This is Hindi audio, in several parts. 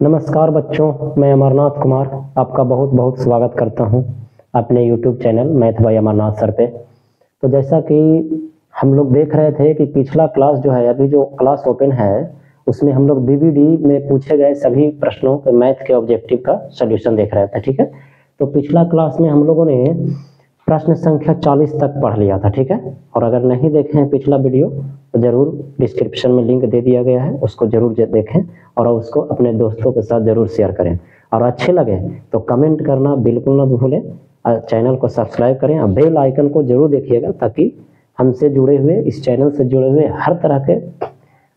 नमस्कार बच्चों, मैं अमरनाथ कुमार आपका बहुत बहुत स्वागत करता हूं अपने YouTube channel math by Amarnath sir पे। तो जैसा कि हम लोग देख रहे थे कि पिछला क्लास जो है, अभी जो क्लास ओपन है उसमें हम लोग BBD में पूछे गए सभी प्रश्नों के मैथ के ऑब्जेक्टिव का सोल्यूशन देख रहे थे। ठीक है, तो पिछला क्लास में हम लोगों ने प्रश्न संख्या 40 तक पढ़ लिया था। ठीक है, और अगर नहीं देखे हैं पिछला वीडियो तो जरूर डिस्क्रिप्शन में लिंक दे दिया गया है, उसको जरूर देखें और उसको अपने दोस्तों के साथ जरूर शेयर करें। और अच्छे लगे तो कमेंट करना बिल्कुल ना भूलें, चैनल को सब्सक्राइब करें और बेल आइकन को जरूर देखिएगा ताकि हमसे जुड़े हुए, इस चैनल से जुड़े हुए हर तरह के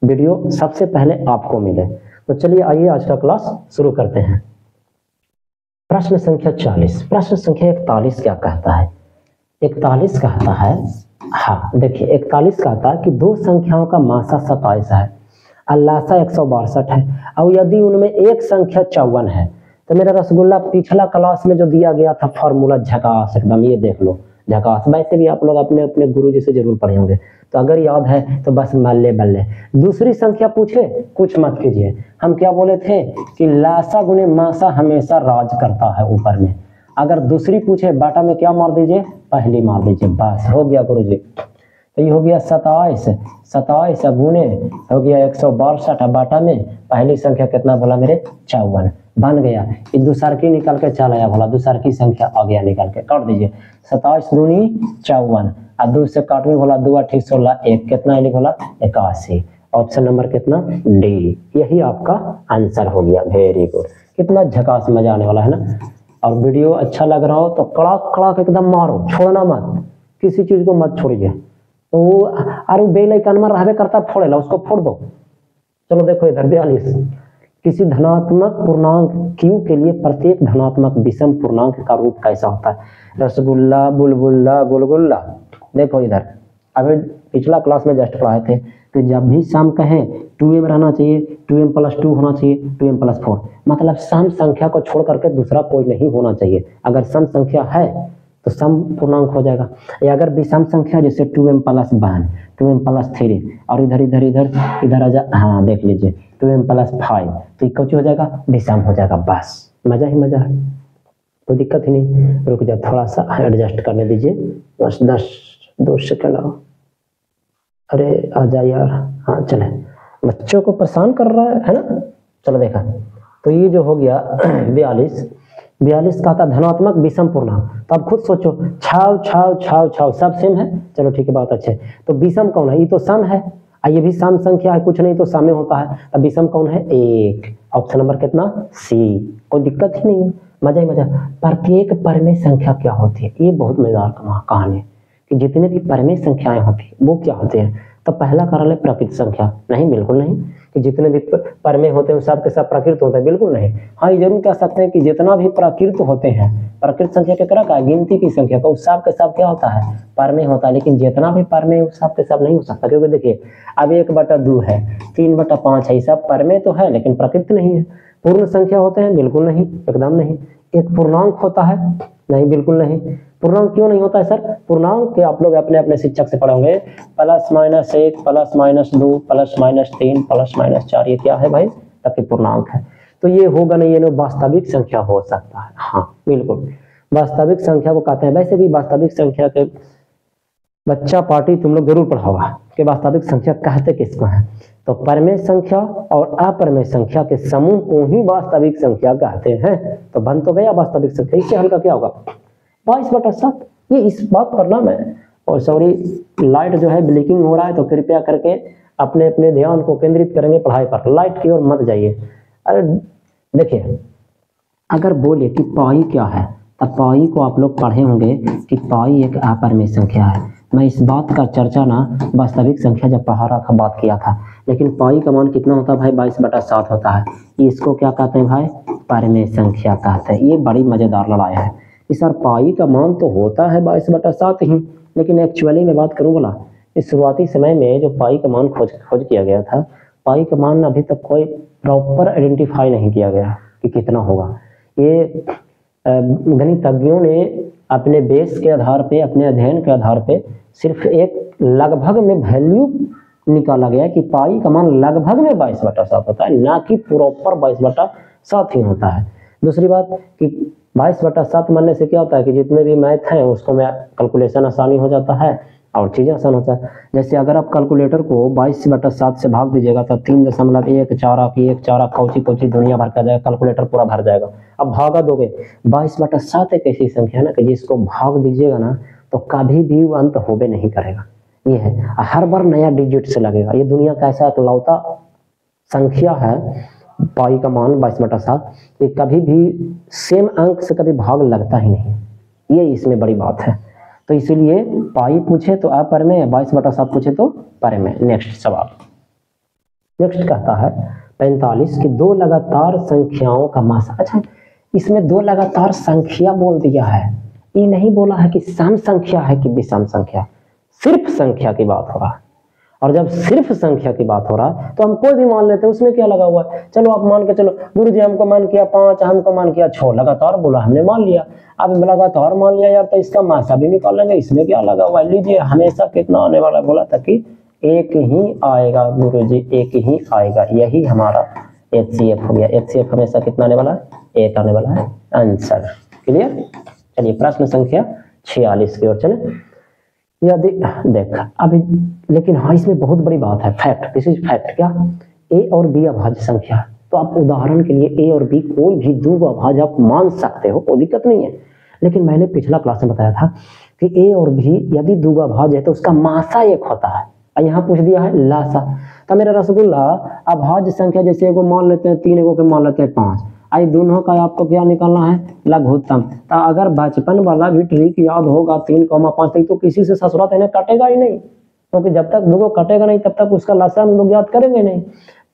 वीडियो सबसे पहले आपको मिले। तो चलिए आइए आज का क्लास शुरू करते हैं। प्रश्न संख्या 40। प्रश्न संख्या 41 क्या कहता है? 41 कहता है, हाँ देखिए 41 कहता है कि दो संख्याओं का मासा 27 है और लासा 162 है और यदि उनमें एक संख्या 54 है। तो मेरा रसगुल्ला पिछला क्लास में जो दिया गया था फॉर्मूला झकास एकदम, ये देख लो झकास। वैसे भी आप लोग अपने अपने गुरु जी से जरूर पढ़े होंगे, तो अगर याद है तो बस बल्ले बल्ले। दूसरी संख्या पूछे कुछ मत कीजिए, हम क्या बोले थे कि लासा गुने मासा हमेशा राज करता है ऊपर में। अगर दूसरी पूछे बाटा में क्या मार दीजिए, पहली मार दीजिए, बस हो गया गुरु जी। तो ये हो गया 27 गुने हो गया 162, बाटा में पहली संख्या कितना बोला मेरे, 54 बन गया। ये दूसर की निकल के चल आया, बोला दूसर की संख्या आ गया निकल के, काट दीजिए 27 दूनी 54 और 2 से काटने बोला 2 8 16 1 कितना है बोला 81। ऑप्शन नंबर कितना, डी, यही आपका आंसर हो गया। वेरी गुड, कितना झकास मजा आने वाला है ना। और वीडियो अच्छा लग रहा हो तो कड़ाक कड़ाक एकदम मारो, छोड़ना मत, किसी चीज को मत छोड़िए। तो अरे बेल आइकन में रहबे करता फोड़ेला, उसको फोड़ दो। चलो देखो इधर 42। किसी धनात्मक पूर्णांक Q के लिए प्रत्येक धनात्मक विषम पूर्णांक का रूप कैसा होता है? रसगुल्ला बुलबुल्ला गुलगुल्ला। देखो इधर अभी पिछला क्लास में जस्ट पढ़ाए थे कि जब भी सम कहे 2m रहना चाहिए, 2m + 2 होना चाहिए, 2m + 4, मतलब सम संख्या को छोड़ करके दूसरा कोई नहीं होना चाहिए। अगर सम संख्या है तो सम पूर्णांक हो जाएगा, या अगर विषम संख्या जैसे 2m + 1, 2m + 3 और इधर इधर इधर इधर आ जा, हाँ देख लीजिए 2m + 5, तो कुछ हो जाएगा, विषम हो जाएगा। बस मजा ही मजा है, कोई दिक्कत ही नहीं। रुक जा, थोड़ा सा एडजस्ट करने दीजिए, बस 2 सेकंड। अरे आ जा यार, हाँ चले, बच्चों को परेशान कर रहा है ना। चलो देखा, तो ये जो हो गया 42 का था धनात्मक विषम पूर्णांक। तो अब खुद सोचो, छाव छाव छाव छाव सब सेम है, चलो ठीक है बात अच्छे। तो विषम कौन है? ये तो सम है, ये भी सम संख्या है, कुछ नहीं तो सम में होता है। अब विषम कौन है? 1। ऑप्शन नंबर कितना, सी, कोई दिक्कत ही नहीं है, मजा ही मजा। प्रत्येक परमेय संख्या क्या होती है? ये बहुत मजेदार कहानी है कि जितने भी परमेय संख्याएं होती है वो क्या होते हैं। तो पहला कारण है प्रकृत संख्या, नहीं बिल्कुल नहीं कि जितने भी परमेय होते हैं सब के सब प्राकृत होते हैं, बिल्कुल नहीं। हाँ ये जरूर कह सकते हैं कि जितना भी प्राकृत होते हैं, प्रकृत संख्या के तरह का गिनती की संख्या का, उस सब के सब क्या होता है, परमेय होता है। लेकिन जितना भी परमेय उस सब के सब नहीं हो सकता, क्योंकि देखिए अब 1/2 है, 3/5 है, सब परमेय तो है लेकिन प्रकृत नहीं है। पूर्ण संख्या होते हैं, बिल्कुल नहीं, एकदम नहीं। एक पूर्णांक होता है, नहीं बिल्कुल नहीं। पूर्णांक क्यों नहीं होता है सर? पूर्णांक के आप लोग अपने अपने शिक्षक से पढ़े होंगे, +-1 +-2 +-3 +-4, ये क्या है भाई? तब पूर्णांक है। तो ये होगा नहीं, ये वास्तविक संख्या हो सकता है। हाँ बिल्कुल, वास्तविक संख्या को कहते हैं। वैसे भी वास्तविक संख्या के बच्चा पार्टी तुम लोग जरूर पढ़ाओगा कि वास्तविक संख्या कहते किसको है। तो परमेय संख्या और अपरमेय संख्या के समूह को ही वास्तविक संख्या कहते हैं। तो बन तो गया वास्तविक संख्या। इससे हल्का क्या होगा, 22/7। ये इस बात पर ना मैं, और सॉरी लाइट जो है ब्लिंकिंग हो रहा है, तो कृपया करके अपने अपने ध्यान को केंद्रित करेंगे पढ़ाई पर, लाइट की ओर मत जाइए। अरे देखिए, अगर बोले कि पाई क्या है, तब पाई को आप लोग पढ़े होंगे कि पाई एक अपरमेय संख्या है। मैं इस बात का चर्चा ना वास्तविक संख्या जब पढ़ा रहा था बात किया था, लेकिन पाई का मान कितना होता है भाई? 22/7 होता है। इसको क्या कहते हैं भाई? परमेय संख्या कहते हैं। ये बड़ी मजेदार लड़ाई है कि सर पाई का मान तो होता है 22/7 ही, लेकिन एक्चुअली में बात करूं बोला, इस शुरुआती समय में जो पाई का मान खोज किया गया था, पाई का मान अभी तक कोई प्रॉपर आइडेंटिफाई नहीं किया गया कि कितना होगा। ये गणितज्ञों ने अपने बेस के आधार पे, अपने अध्ययन के आधार पे सिर्फ एक लगभग में वैल्यू निकाला गया कि पाई का मान लगभग में 22/7 होता है, ना कि प्रॉपर 7 ही होता है। दूसरी बात कि 22/7 मानने से क्या होता है कि जितने भी मैथ हैं उसको में कैलकुलेशन आसानी हो जाता है और चीज़ें आसान होता है। जैसे अगर आप कैलकुलेटर को 22/7 से भाग दीजिएगा तो 3.14 की 1 4 कौची दुनिया भर का जाएगा, कैलकुलेटर पूरा भर जाएगा। अब भागा दोगे, 22/7 एक ऐसी संख्या है ना कि जिसको भाग दीजिएगा ना तो कभी भी वो अंत होबे नहीं करेगा। ये है, हर बार नया डिजिट से लगेगा। ये दुनिया का ऐसा इकलौता संख्या है पाई का मान 22/7, ये कभी भी सेम अंक से कभी भाग लगता ही नहीं, ये इसमें बड़ी बात है। तो इसीलिए पाई पूछे तो अपर में, 22/7 पूछे तो पर में। नेक्स्ट सवाल, नेक्स्ट कहता है 45 कि 2 लगातार संख्याओं का मासा। अच्छा, इसमें 2 लगातार संख्या बोल दिया है, ये नहीं बोला है कि सम संख्या है कि विषम संख्या, सिर्फ संख्या की बात हो रहा है। और जब सिर्फ संख्या की बात हो रहा है तो हम कोई भी मान लेते हैं, उसमें क्या लगा हुआ है। चलो आप मान के चलो, गुरु जी हमको मान किया 5, हमको मान किया 6, लगातार बोला हमने मान लिया। अब लगातार मान लिया यार तो इसका मासा भी निकाल लेंगे, इसमें क्या लगा हुआ है। लीजिए, हमेशा कितना आने वाला बोला था कि 1 ही आएगा गुरु जी, 1 ही आएगा, यही हमारा HCF हो गया। HCF हमेशा कितना आने वाला है, 1 आने वाला है आंसर। क्लियर। चलिए प्रश्न संख्या 46 की ओर चले। यदि देख अभी, लेकिन हाँ इसमें बहुत बड़ी बात है, फैक्ट, दिस इज फैक्ट। क्या, ए और बी अभाज्य संख्या है तो आप उदाहरण के लिए ए और बी कोई भी 2 अभाज्य आप मान सकते हो, कोई दिक्कत नहीं है। लेकिन मैंने पिछला क्लास में बताया था कि ए और बी यदि 2 अभाज्य है तो उसका मासा 1 होता है, और यहाँ पूछ दिया है लासा। तो मेरा रसगुल्ला अभाज्य संख्या जैसे एगो मान लेते हैं 3, एगो के मान लेते हैं 5, आई दोनों का आपको क्या निकालना है, लघुत्तम। तो अगर बचपन वाला भी ट्रिक याद होगा 3,5 तो किसी से ससुरात इन्हें कटेगा ही नहीं, क्योंकि जब तक लोगों कटेगा नहीं तब तक उसका लसा हम लोग याद करेंगे नहीं।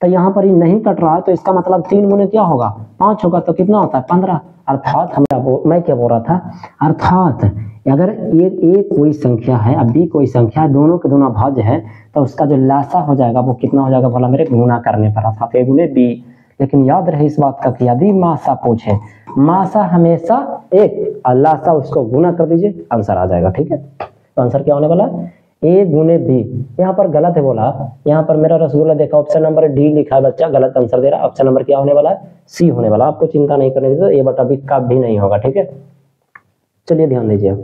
तो यहाँ पर ही नहीं कट रहा है तो इसका मतलब 3 गुने क्या होगा, 5 होगा, तो कितना होता है 15। अर्थात मैं क्या बोल रहा था, अर्थात अगर ये कोई संख्या है अब बी कोई संख्या है, दोनों के दोनों अभाज्य है तो उसका जो लासा हो जाएगा वो कितना हो जाएगा बोला मेरे, गुना करने पर, अर्थात ए गुने बी। लेकिन याद रहे इस बात का कि यदि मासा पूछे, मासा हमेशा 1 और लासा उसको गुना कर दीजिए, आंसर आ जाएगा। ठीक है, तो आंसर क्या होने वाला है, ए गुने बी। यहाँ पर गलत है बोला, यहाँ पर मेरा रसगुल्ला देखा ऑप्शन नंबर डी लिखा है, बच्चा गलत आंसर दे रहा है। ऑप्शन नंबर क्या होने वाला है, सी होने वाला। आपको चिंता नहीं करनी चाहिए, ए बटा बी का भी नहीं होगा। ठीक है, चलिए ध्यान दीजिए।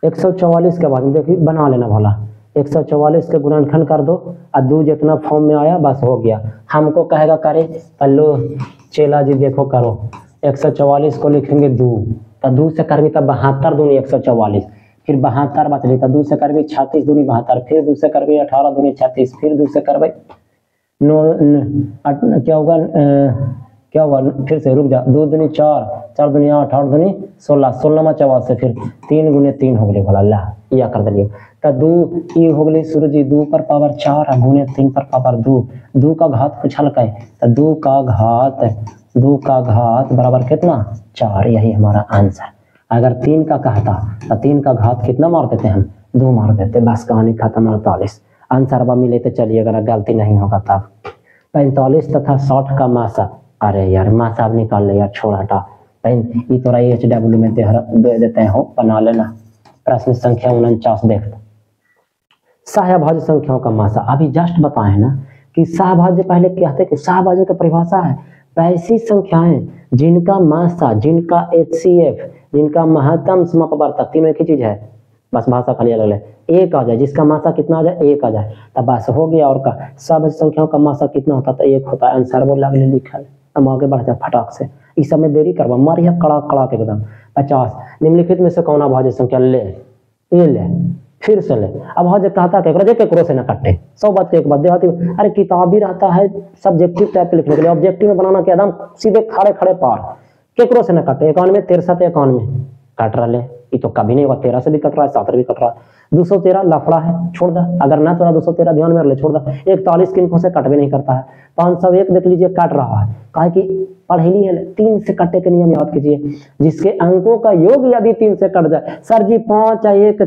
144 के बाद देखिए बना लेना भला, 144 के गुणनखंड कर दो और 2 जितना फॉर्म में आया बस हो गया। हमको कहेगा करे पल्लो चेला जी देखो करो, 144 को लिखेंगे 2, तो 2 से करबी तब 72 दूनी 144, फिर 72 बच रही, तो 2 से करबी 36 दूनी 72, फिर 2 से करबी 18 दूनी 36, फिर 2 से करबी क्या होगा फिर से रुक जा, 2 दूनी 4, 4 दूनी 8, 8 दूनी 16, 16 में 4 से फिर 3 गुने 3 हो गई भला, ला या कर दिलिए। तो 2 की हो गई सूरज जी, 2 पर पावर 4 गुने 3 पर पावर 2, 2 का घात कुछ हल्का है तो 2 का घात बराबर कितना 4, यही हमारा आंसर। अगर 3 का कहता तो 3 का घात कितना मार देते हम, 2 मार देते, बस कहानी खत्म। 48 आंसर अब मिले तो चलिए, अगर गलती नहीं होगा तब। 45 तथा 60 का मासा, अरे यार मासा अब निकाल ले यार, छोड़ हटा, ये थोड़ा HW में दे देते हैं, हो बना लेना। प्रश्न संख्या 49 देख, सहभाज्य संख्याओं का मासा। अभी जस्ट बताए ना कि सहभाज्य, पहले कहते कि सहभाज्य की परिभाषा है वैसी संख्याएं जिनका मासा, जिनका HCF, जिनका महत्तम समापवर्तक, तीनों एक ही चीज है, बस भाषा खाली अलग है। 1 आ जाए, जिसका मासा कितना आ जाए, 1 आ जाए, तब बस हो गया। और का सहभाज्य संख्याओं का मासा कितना होता है, 1 होता है। आंसर वो लगने लिखा है, हम आगे बढ़ जाए फटाक से, इस समय देरी करवा मारिया कड़ा कड़ा के एकदम। 50 निम्नलिखित में से कौन अभाज्य संख्या, ले ये ले फिर से ले। अभाज्य कहता केकरो से न कटे, 100 बात के एक बात देहाती। अरे किताब भी रहता है सब्जेक्टिव टाइप लिखने के लिए, ऑब्जेक्टिव में बनाना क्या एकदम सीधे खड़े खड़े पार, केकरो से न कटे। 91 63 91 कट रहा ले, ये तो कभी नहीं होगा, 13 से भी कट रहा है, 7 भी कट रहा है। 213 लफड़ा है, छोड़ दा, अगर ना तो 213 ध्यान में ले, छोड़ दा। 41 किनको से कट भी नहीं करता है। 501 देख लीजिए कट रहा है, काहे कि पढ़ेली है। 3 से कटे के नियम याद कीजिए, जिसके अंकों का योग यदि 3 से कट जाए, सर जी 5 1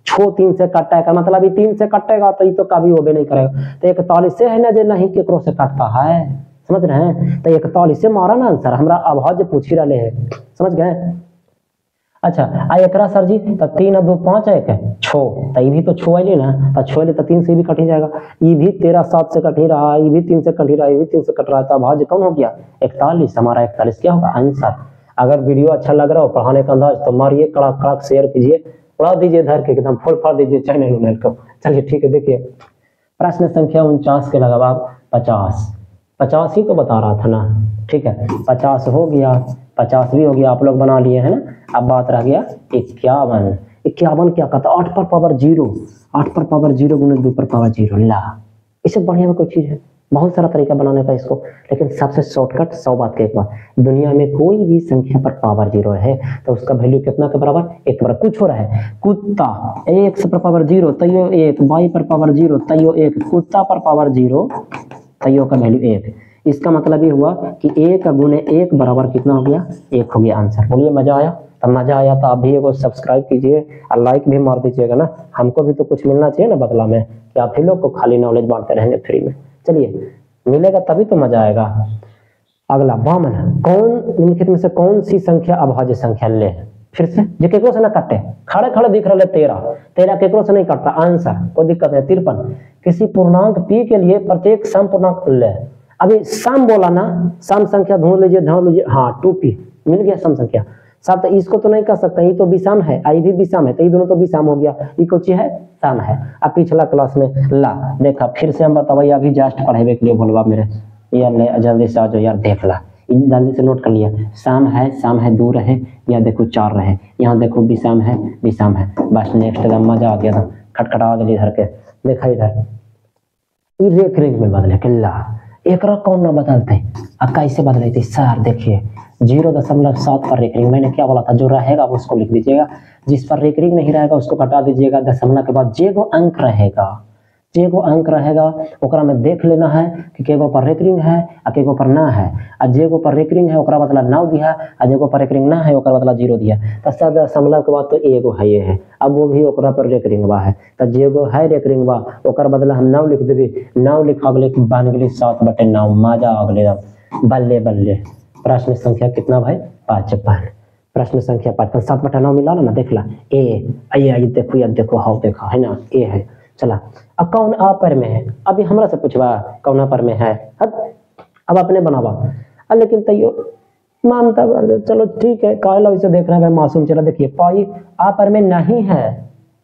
छो 3 से कटे का मतलब ये 3 से कटेगा तो ये तो कभी होबे नहीं करेगा। तो 41 से है ना जो नहीं केकरो से कटता है, समझ रहे हैं। तो 41 से मारा ना आंसर, हमरा अभाज्य पूछ ही रहे है, समझ गए। अच्छा आ एकरा सर जी तो 3 और 2 5 है के 6 तो ये भी तो 6 आइले ना तो 6 ले तो 3 से भी कट ही जाएगा। ये भी 13 7 से कट ही रहा, ये भी 3 से कट ही रहा, ये भी 3 से कट रहा है, तो भाज्य कौन हो गया 41। हमारा 41 क्या होगा आंसर। अगर वीडियो अच्छा लग रहा हो पढ़ाने का अंदाज तो मारिए कड़ाक कड़ाक शेयर कीजिए, उड़ा दीजिए धर के एकदम फुल फाड़ दीजिए चैनल उनल को। चलिए ठीक है, देखिए प्रश्न संख्या 49 के लगभग 50 ही तो बता रहा था ना। ठीक है 50 हो गया, 50 भी हो गया, आप लोग बना लिए है ना। अब बात रह गया 51। 51 क्या कहता है 8 पर पावर 0, 8 पर पावर 0 गुने 2 पर पावर 0 ला। इससे बढ़िया में कोई चीज है, बहुत सारा तरीका बनाने का इसको, लेकिन सबसे शॉर्टकट 100 बात के एक बार, दुनिया में कोई भी संख्या पर पावर 0 है तो उसका वैल्यू कितना के बराबर 1 बराबर। कुछ हो रहा है कुत्ता 1 पर पावर 0 तैयो 1, बाई पर पावर 0 तैयो 1, कुत्ता पर पावर 0 तैयो का वैल्यू 1। इसका मतलब ये हुआ कि 1 गुने 1 बराबर कितना हो गया 1 हो गया आंसर। बोलिए मजा आया? तो मजा आया तो आप भी एगो सब्सक्राइब कीजिए और लाइक भी मार दीजिएगा ना, हमको भी तो कुछ मिलना चाहिए ना बदला में, कि आप ही लोग को खाली नॉलेज बांटते रहेंगे फ्री में। चलिए मिलेगा तभी तो मजा आएगा। अगला वामन, कौन निम्नलिखित में से कौन सी संख्या अभाज्य संख्या ले, फिर से जो केकरो से ना कटे, खड़े खड़े दिख रहे 13 केकरो से नहीं कटता आंसर, कोई दिक्कत नहीं। 53, किसी पूर्णांक p के लिए प्रत्येक सम पूर्णांक ले। अभी सम बोला ना, सम संख्या ढूंढ लीजिए, हाँ 2p मिल गया सम संख्या। साथ इसको तो नहीं कर सकता, ये तो विषम है, आई भी विषम है, तो ये दोनों तो विषम हो गया, ये कुछ है सम है। अब पिछला क्लास में ला देखा, फिर से हम बताइए, अभी जस्ट पढ़ेबे के लिए बोलवा मेरे यार ले जल्दी से आ जाओ यार, देख ला जल्दी से नोट कर लिया। सम है 2 रहे, या देखो 4 रहे, यहाँ देखो विषम है, बस नेक्स्ट एकदम मजा आ गया था, खटखटा दिली इधर के। देखा इधर ये रेख रेख में बदले के ला, एक कौन ना बदलते कैसे बदले थे सर, देखिए 0.7 पर रेकरिंग, मैंने क्या बोला था, जो रहेगा उसको लिख दीजिएगा, जिस पर रेकरिंग नहीं रहेगा उसको हटा दीजिएगा। दशमलव के बाद जे गो अंक रहेगा ओकरा में देख लेना है कि केगो पर रेकरिंग है आ केगो पर ना है। आ जेगो पर रेकरिंग है ओकरा बदला 9 दिया, आ जेगो पर रेकरिंग ना है ओकरा बदला 0 दिया। तो सर दशमलव के बाद तो एगो है ये है, अब वो भी ओकरा पर रेकरिंग बा है, तो जेगो है रेकरिंग बा ओकर बदला हम 9 लिख देबे, 9 लिख अगले बन गेली 7/9, मजा अगले बल्ले बल्ले। प्रश्न संख्या कितना भाई 55, प्रश्न संख्या 55, 7/9 मिला ना, देख ला ए देखो यार, देखो हाउ देखा है ना, ए है। चला अब कौन आ पर में है, अभी हमरा से पूछवा कौन पर में है, अब अपने बनावा। लेकिन तैयो मानता, चलो ठीक है, काला इसे देख रहा है मासूम। चला देखिए पाई आ पर में नहीं है,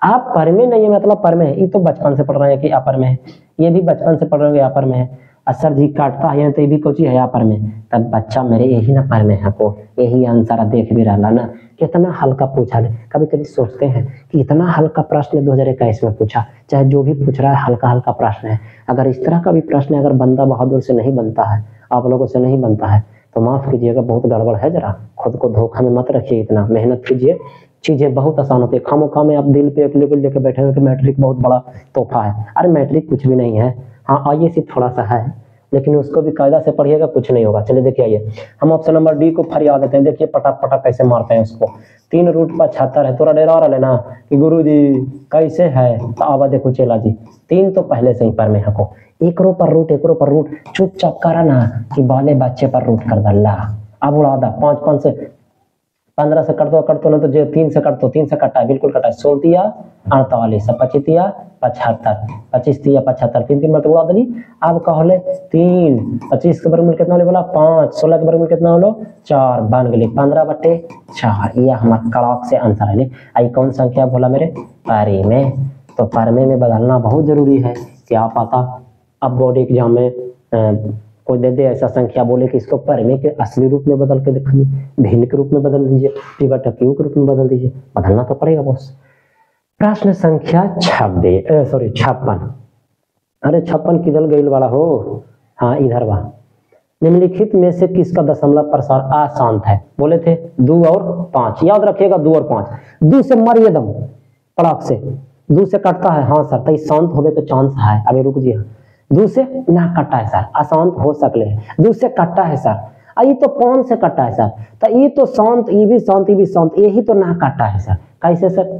आप पर में नहीं है मतलब पर में है, ये तो बचपन से पढ़ रहे हैं कि आ पर में है, ये भी बचपन से पढ़ रहे हैं आ पर में है। सर जी काटता है तो ये भी कोची है पर में, तब बच्चा मेरे यही ना पर में है को, यही आंसर देख भी रहा ना, कितना हल्का पूछा। कभी कभी सोचते हैं कि इतना हल्का प्रश्न 2021 में पूछा, चाहे जो भी पूछ रहा है हल्का प्रश्न है। अगर इस तरह का भी प्रश्न अगर बंदा बहादुर से नहीं बनता है, आप लोगों से नहीं बनता है, तो माफ कीजिएगा, बहुत गड़बड़ है। जरा खुद को धोखा में मत रखिए, इतना मेहनत कीजिए, चीजें बहुत आसान होती है। खामोखा में आप दिल पे एक लेवल लेके बैठे हुए कि मैट्रिक बहुत बड़ा तोहफा है, अरे मैट्रिक कुछ भी नहीं है। हाँ आइए सी थोड़ा सा है, लेकिन उसको भी कायदा से पढ़िएगा, कुछ नहीं होगा। चलिए देखिए आइए, हम ऑप्शन नंबर डी को फरिया देते हैं। देखिए पटाक पटाक कैसे मारते हैं उसको। 3 रूट पर 76 है, थोड़ा डेरा रहा लेना कि गुरुजी कैसे है, तो आवा देखो चेला जी 3 तो पहले से ही पर में हको, एक रो पर रूट चुपचाप करा ना कि बाले बच्चे पर रूट कर दल्ला। अब उड़ा दा 5 से 15 से कट दो ना, तो जो 3 से कट दो, 3 से कटा है बिल्कुल कटा है, 16 48 25 75 25 75 3 मतलब उड़ा दली। अब कहले 3 25 के वर्गमूल कितना होले बोला 5, 16 के वर्गमूल कितना होलो 4, बन गेली 15/4। ये हमारा कड़ाक से आंसर है। आई कौन संख्या बोला मेरे पारे में, तो पारे में बदलना बहुत जरूरी है। क्या पता अब बोर्ड एग्जाम में कोई दे दे ऐसा संख्या, बोले कि इसको परमे के असली रूप में बदल के दिखाइए, भिन्न के रूप में बदल दीजिए, q के रूप में बदल दीजिए, बदलना तो पड़ेगा बॉस। प्रश्न संख्या 56, अरे 56 किधर गईल वाला हो, हाँ इधर बा। निम्नलिखित में से किसका दशमलव प्रसार अशांत है, बोले थे 2 और 5, याद रखिएगा 2 और 5। 2 से मारिए दम पड़ाक से, 2 से कटता है, हाँ सर तो शांत होने के चांस है। अभी रुक जी, 2 से ना कटा है सर, अशांत हो सकले है, 2 से कटा है सर, ये तो कौन से कटा है सर, तो ये तो शांत, ये भी शांत, यही तो ना कटा है सर, कैसे सर,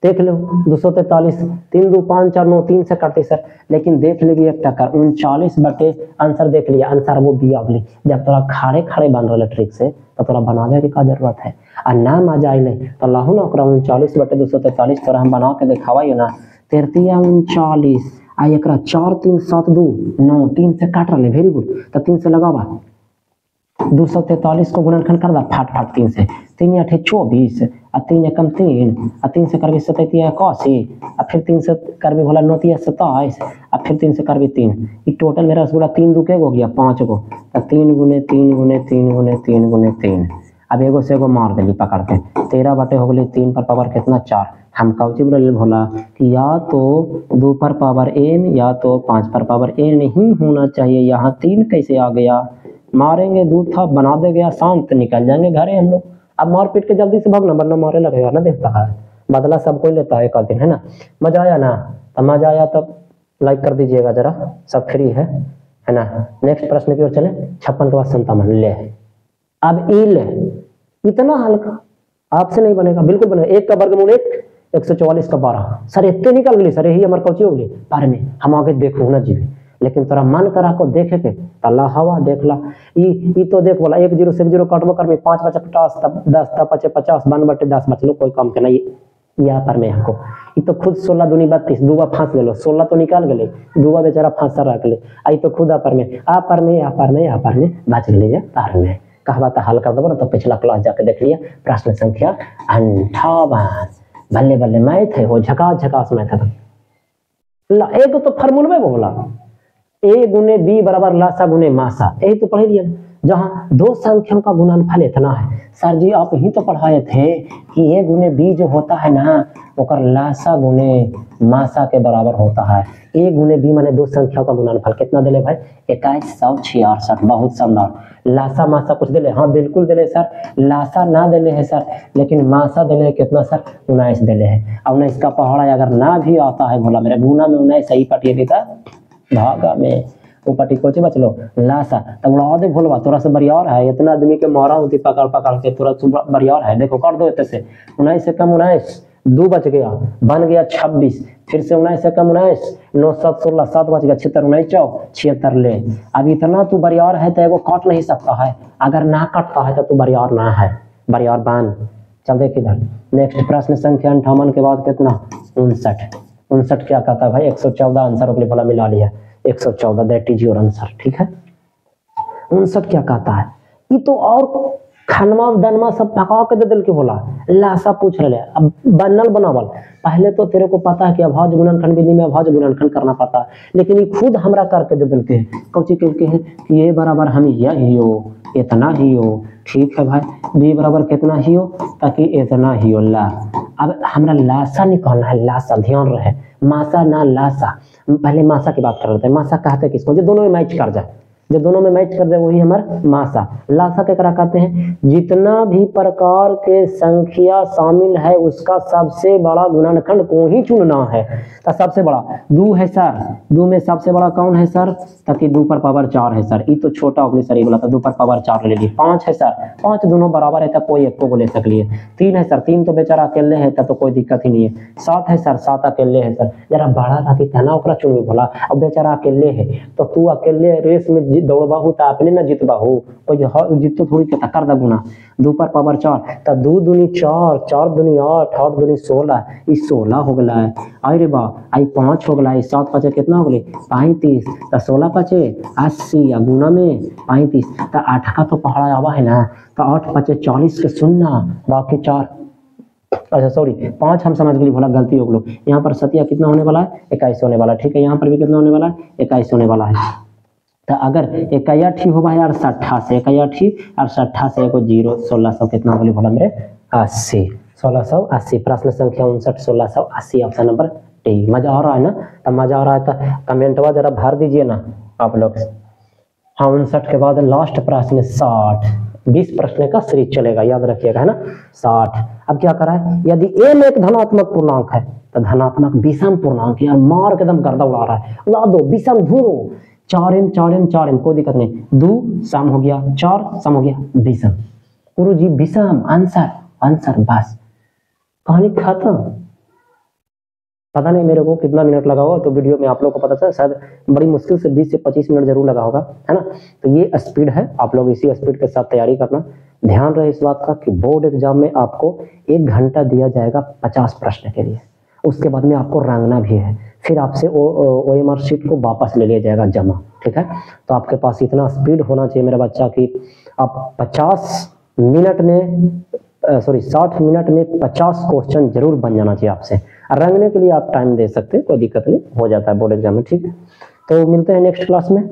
देख लो 243, 3 2 5 4 9 3 से काटते सर, लेकिन देख लेगी एक टक्कर 39 बटे आंसर देख लिया, आंसर वो दिया अगली। जब तोरा खाड़े खाड़े बन रहा ट्रिक से तो तोरा बनावे की का जरूरत है, आ ना मजा आइले तो लाहू ना 39 बटे 243 तोरा हम बना के दिखावाइए ना। 39 आ एक 4 3 7 2 9 3 से काट रहे, वेरी गुड। तो 3 से लगावा 243 को गुणनखंड कर दा फाट फाट 3 से, 3 8 24 आ 3 एकम 3 आ 3 से करबी 27 81 आ फिर 3 से करबी भोला 9 27 आ फिर 3 से करबी 3, ये टोटल मेरा रसगुल्ला 3 2 के हो गया 5 गो, तो 3 गुने 3 गुने 3 गुने 3 गुने 3। अब एगो से एगो मार देली पकड़ते, 13 बटे हो गई 3 पर पावर कितना 4। हम कौची बोले भोला कि या तो 2 पर पावर n या तो 5 पर पावर n नहीं होना चाहिए, यहाँ 3 कैसे आ गया। मारेंगे दूध था बना दे गया शांत, निकल जाएंगे घरे हम लोग। अब मार पीट के जल्दी से भागना, वरना मारे लगेगा ना, देखता है बदला सब कोई लेता है एक दिन, है ना। मजा आया ना, तो मजा आया तब लाइक कर दीजिएगा जरा, सब फ्री है ना। नेक्स्ट प्रश्न की ओर चले, 56 के बाद 57 ले। अब इल इतना हल्का आपसे नहीं बनेगा, बिल्कुल बनेगा। 1 का वर्गमूल 1 144 का 12 सर इतने निकल गई सर, यही हमारे कौची हो गई पार में, हम आगे देखो ना जी। लेकिन तोरा मन करा को देखे के तल्ला हवा देख ला। ई तो देख बोला 1 0 से 0 काटबो कर में 5 बचे 50 तब 10 तब बचे 50 1 बटे 10 बचलो, कोई काम के नहीं यहाँ पर में हमको। ये तो खुद 16 दूनी 32 दूबा फांस गेलो, 16 तो निकाल गए, दूबा बेचारा फांसा रख ले। आई तो खुद पर में बच गए तार में। कहवा तो हल कर दो ना, तो पिछला क्लास जाके देख लिया, प्रश्न संख्या 58। बल्ले बल्ले मैथ है वो, झकास झकास मैथ है। एक तो फार्मूला में बोला a गुने b बराबर लासा गुने मासा, यही तो पढ़े दिया। जहाँ दो संख्याओं का गुणनफल इतना है, सर जी आप ही तो पढ़ाए थे कि a गुने b जो होता है ना ओकर लासा गुने मासा के बराबर होता है। a गुने b माने दो संख्याओं का गुणनफल कितना दिले भाई 2166, बहुत शानदार। लासा मासा कुछ दिले, हाँ बिल्कुल दिले सर, लासा ना दिले है सर, लेकिन मासा दिले कितना सर 19 दिले है। अब 19 का पहाड़ा अगर ना भी आता है भोला मेरे गुना में 19 सही पटिए देता भागा में वो पटी कोची बच लो लासा, तब उड़ा दे भोलवा तोरा से बरियार है, इतना आदमी के मारा होती पकड़ पकड़ के तोरा से बरियार है। देखो कर दो इतने से 19 से कम 19 2 बच गया, बन गया 26, फिर से 19 से कम 19 9 7 16 7 बच गया 76 19 4 76 ले। अब इतना तू बरियार है तो एगो काट नहीं सकता है, अगर ना कटता है तो तू बरियार ना है, बरियार बान। चल देख इधर नेक्स्ट प्रश्न संख्या 58 के बाद कितना 59 क्या कहता है भाई 114 आंसर अपने भला मिला लिया 114, दैट इज योर आंसर। ठीक है 59 क्या कहता है, ये तो और खनवा दनमा सब पका के दे दिल के बोला लासा पूछ रहे। अब बनल बनावल पहले तो तेरे को पता है कि अभाज्य गुणनखंड विधि में अभाज्य गुणनखंड करना पड़ता है, लेकिन ये खुद हमरा करके दे दिल के कौची कहते हैं कि ये बराबर हम यही हो इतना ही हो। ठीक है भाई बी बराबर कितना ही हो ताकि इतना ही हो ला। अब हमरा लासा निकालना है, लासा ध्यान रहे, मासा ना लासा। पहले मासा की बात कर रहे थे, मासा कहते किसको जो दोनों में मैच कर जाए, जो दोनों में मैच कर जाए वही हमारा मासा। लासा क्या करा कहते हैं जितना भी प्रकार के संख्या शामिल है उसका सबसे बड़ा गुणनखंड को ही चुनना है। तो सबसे बड़ा 2 है सर, 2 में सबसे बड़ा कौन है सर, ताकि 2 पर पावर 4 है सर, ये तो छोटा होगी सर, ये बोला था 2 पर पावर 4 ले ली। 5 है सर, 5 दोनों बराबर है तब कोई एक को ले सक लिए। 3 है सर, 3 तो बेचारा अकेले है तब तो कोई दिक्कत ही नहीं है। 7 है सर, 7 अकेले है सर, जरा बड़ा रहती था ना ओकरा चुनवी बोला, अब बेचारा अकेले है तो तू अकेले रेस में दौड़बाहू तो अपने न जीतबाहू, कोई जीतो थोड़ी के कर दा गुना। 2 पर पावर 4 तो 2 दूनी 4 4 दूनी 8 8 दूनी 16, ये 16 हो गला है। अरे बा आई 5 हो गला है, 7 5 कितना हो गई 35, तो 16 5 80 या गुना में 35 तो 8 का तो पहाड़ा आवा है ना, तो 8 5 40 के सुनना बाकी 4 अच्छा सॉरी 5 हम समझ गए भला गलती हो गई। यहाँ पर सतिया कितना होने वाला है 21 होने वाला है। ठीक है यहाँ पर भी कितना होने वाला है 21 होने वाला है। तो अगर 61 होगा यार 60 से 61 और 60 से एगो 0 1600 कितना बोले बोला मेरे 80 1680। प्रश्न संख्या 59 1680 ऑप्शन नंबर डी। मजा आ रहा है ना, तो मजा आ रहा है तो कमेंटवा जरा भर दीजिए ना आप लोग। हाँ 59 के बाद लास्ट प्रश्न 60, 20 प्रश्न का सीरीज चलेगा याद रखिएगा है ना 60। अब क्या करा है यदि a में एक धनात्मक पूर्णांक है तो धनात्मक विषम पूर्णांक यार मार के एकदम गर्दा उड़ा रहा है, ला दो विषम धूम 4m 4m 4m कोई दिक्कत नहीं, 2 सम हो गया 4 सम हो गया विषम। गुरु जी विषम आंसर आंसर बस कहानी खत्म। पता नहीं मेरे को कितना मिनट लगा होगा, तो वीडियो में आप लोग को पता चला, शायद बड़ी मुश्किल से 20 से 25 मिनट जरूर लगा होगा, है ना। तो ये स्पीड है, आप लोग इसी स्पीड के साथ तैयारी करना। ध्यान रहे इस बात का कि बोर्ड एग्जाम में आपको 1 घंटा दिया जाएगा 50 प्रश्न के लिए, उसके बाद में आपको रंगना भी है, फिर आपसे OMR शीट को वापस ले लिया जाएगा जमा, ठीक है। तो आपके पास इतना स्पीड होना चाहिए मेरा बच्चा कि आप 50 मिनट में 60 मिनट में 50 क्वेश्चन जरूर बन जाना चाहिए आपसे। रंगने के लिए आप टाइम दे सकते हैं, कोई दिक्कत नहीं, हो जाता है बोर्ड एग्जाम में, ठीक है। तो मिलते हैं नेक्स्ट क्लास में।